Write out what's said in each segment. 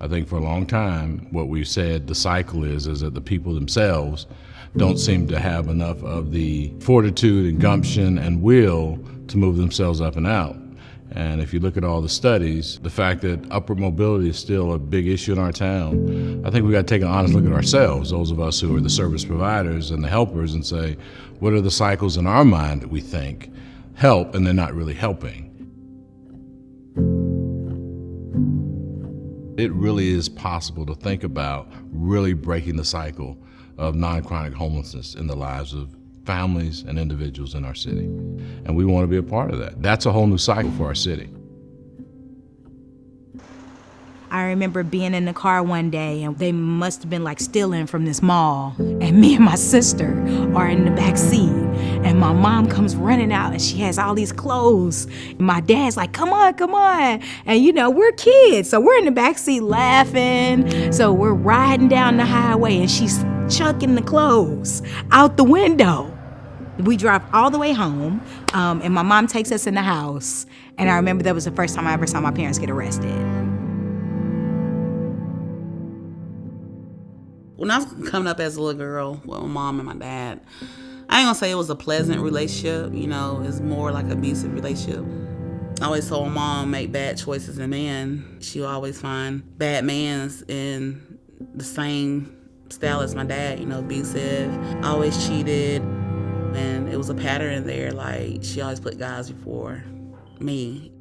I think for a long time, what we've said the cycle is that the people themselves don't seem to have enough of the fortitude and gumption and will to move themselves up and out. And if you look at all the studies, the fact that upward mobility is still a big issue in our town, I think we got to take an honest look at ourselves, those of us who are the service providers and the helpers, and say, what are the cycles in our mind that we think help and they're not really helping? It really is possible to think about really breaking the cycle of non-chronic homelessness in the lives of families and individuals in our city. And we want to be a part of that. That's a whole new cycle for our city. I remember being in the car one day and they must have been like stealing from this mall, and me and my sister are in the back seat, and my mom comes running out and she has all these clothes. And my dad's like, come on, come on. And you know, we're kids, so we're in the back seat laughing. So we're riding down the highway and she's chucking the clothes out the window. We drive all the way home, and my mom takes us in the house. And I remember that was the first time I ever saw my parents get arrested. When I was coming up as a little girl with my mom and my dad, I ain't gonna say it was a pleasant relationship, you know, it's more like an abusive relationship. I always saw my mom make bad choices in men. She would always find bad mans in the same style as my dad, you know, abusive, always cheated, and it was a pattern there, like she always put guys before me.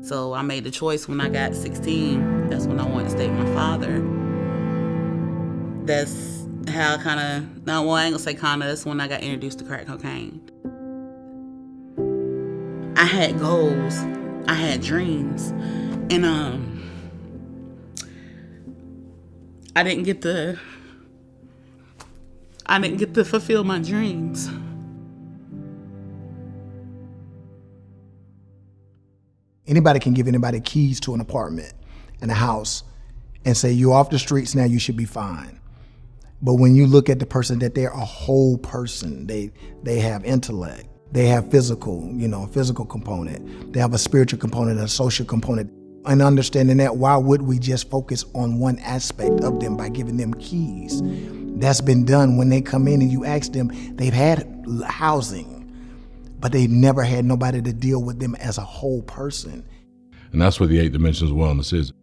So I made the choice when I got 16, that's when I wanted to stay with my father. That's how I I ain't gonna say that's when I got introduced to crack cocaine. I had goals, I had dreams, and I didn't get to fulfill my dreams. Anybody can give anybody keys to an apartment and a house and say, you're off the streets now, you should be fine. But when you look at the person, that they're a whole person, they have intellect, they have physical component, they have a spiritual component, a social component. And understanding that, why would we just focus on one aspect of them by giving them keys? That's been done when they come in and you ask them, they've had housing, but they've never had nobody to deal with them as a whole person. And that's what the 8 dimensions of wellness is.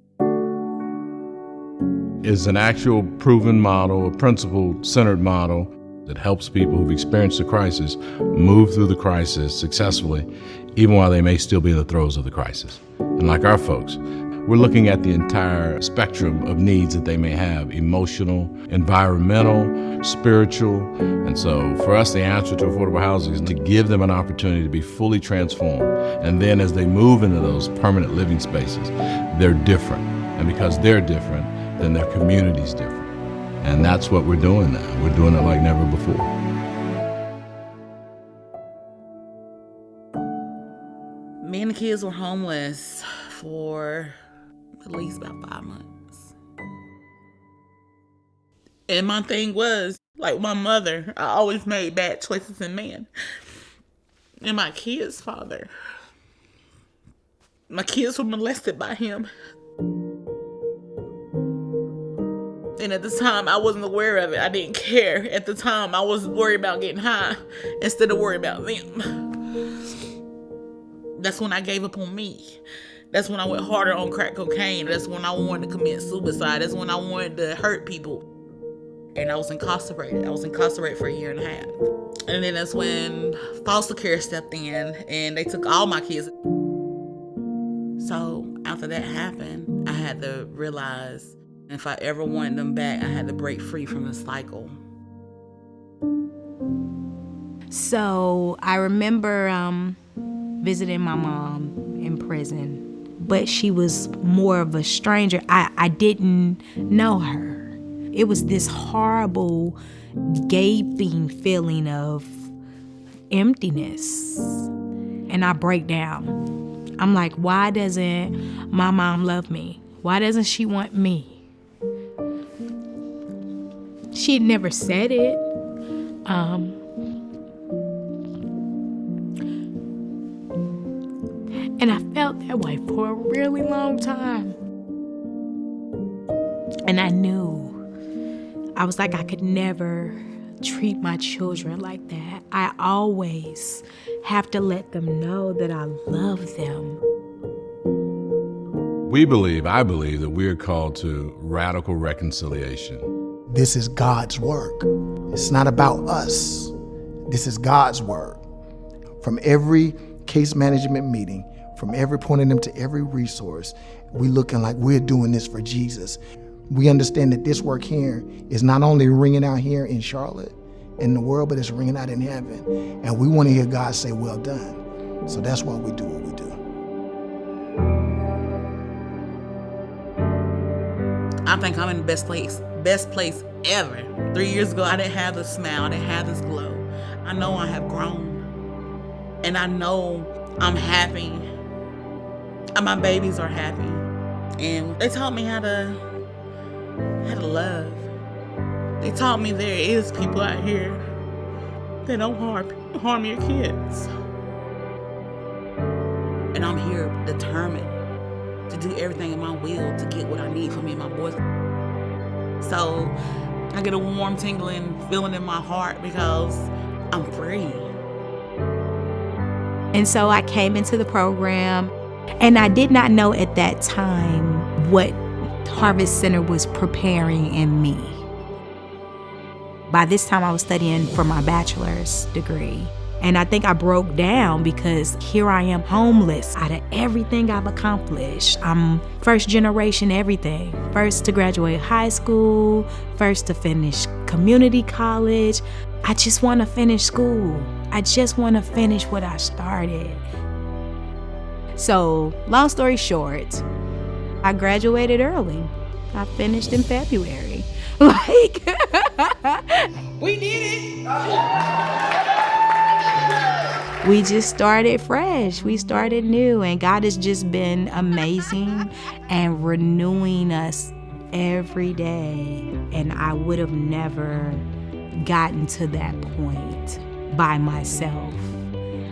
It's an actual proven model, a principle-centered model that helps people who've experienced a crisis move through the crisis successfully, even while they may still be in the throes of the crisis. And like our folks, we're looking at the entire spectrum of needs that they may have: emotional, environmental, spiritual. And so for us, the answer to affordable housing is to give them an opportunity to be fully transformed. And then as they move into those permanent living spaces, they're different. And because they're different, then their community's different. And that's what we're doing now. We're doing it like never before. Me and the kids were homeless for at least about 5 months. And my thing was, like my mother, I always made bad choices in men. And my kids' father, my kids were molested by him. And at the time, I wasn't aware of it. I didn't care. At the time, I was worried about getting high instead of worried about them. That's when I gave up on me. That's when I went harder on crack cocaine. That's when I wanted to commit suicide. That's when I wanted to hurt people. And I was incarcerated. I was incarcerated for 1.5 years. And then that's when foster care stepped in and they took all my kids. So after that happened, I had to realize if I ever wanted them back, I had to break free from the cycle. So I remember visiting my mom in prison, but she was more of a stranger. I didn't know her. It was this horrible, gaping feeling of emptiness. And I break down. I'm like, why doesn't my mom love me? Why doesn't she want me? She had never said it. And I felt that way for a really long time. And I knew, I was like, I could never treat my children like that. I always have to let them know that I love them. I believe that we are called to radical reconciliation. This is God's work. It's not about us. This is God's work. From every case management meeting, from every pointing them to every resource, we looking like we're doing this for Jesus. We understand that this work here is not only ringing out here in Charlotte, in the world, but it's ringing out in heaven. And we want to hear God say, well done. So that's why we do what we do. I think I'm in the best place ever. 3 years ago, I didn't have this smile, I didn't have this glow. I know I have grown. And I know I'm happy. And my babies are happy. And they taught me how to love. They taught me there is people out here that don't harm your kids. And I'm here determined to do everything in my will to get what I need for me and my boys. So I get a warm, tingling feeling in my heart because I'm free. And so I came into the program, and I did not know at that time what Harvest Center was preparing in me. By this time, I was studying for my bachelor's degree. And I think I broke down because here I am homeless out of everything I've accomplished. I'm first generation everything. First to graduate high school, first to finish community college. I just want to finish school. I just want to finish what I started. So, long story short, I graduated early. I finished in February. We did it! We just started fresh. We started new, and God has just been amazing and renewing us every day. And I would have never gotten to that point by myself.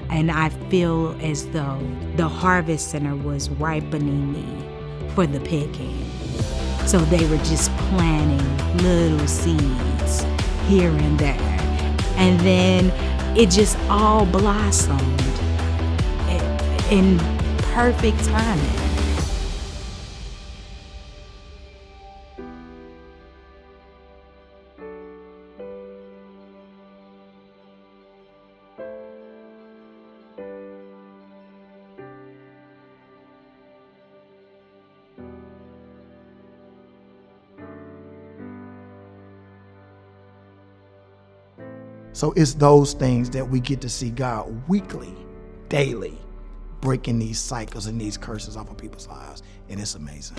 And I feel as though the Harvest Center was ripening me for the picking. So they were just planting little seeds here and there. And then it just all blossomed in perfect timing. So it's those things that we get to see God weekly, daily, breaking these cycles and these curses off of people's lives. And it's amazing.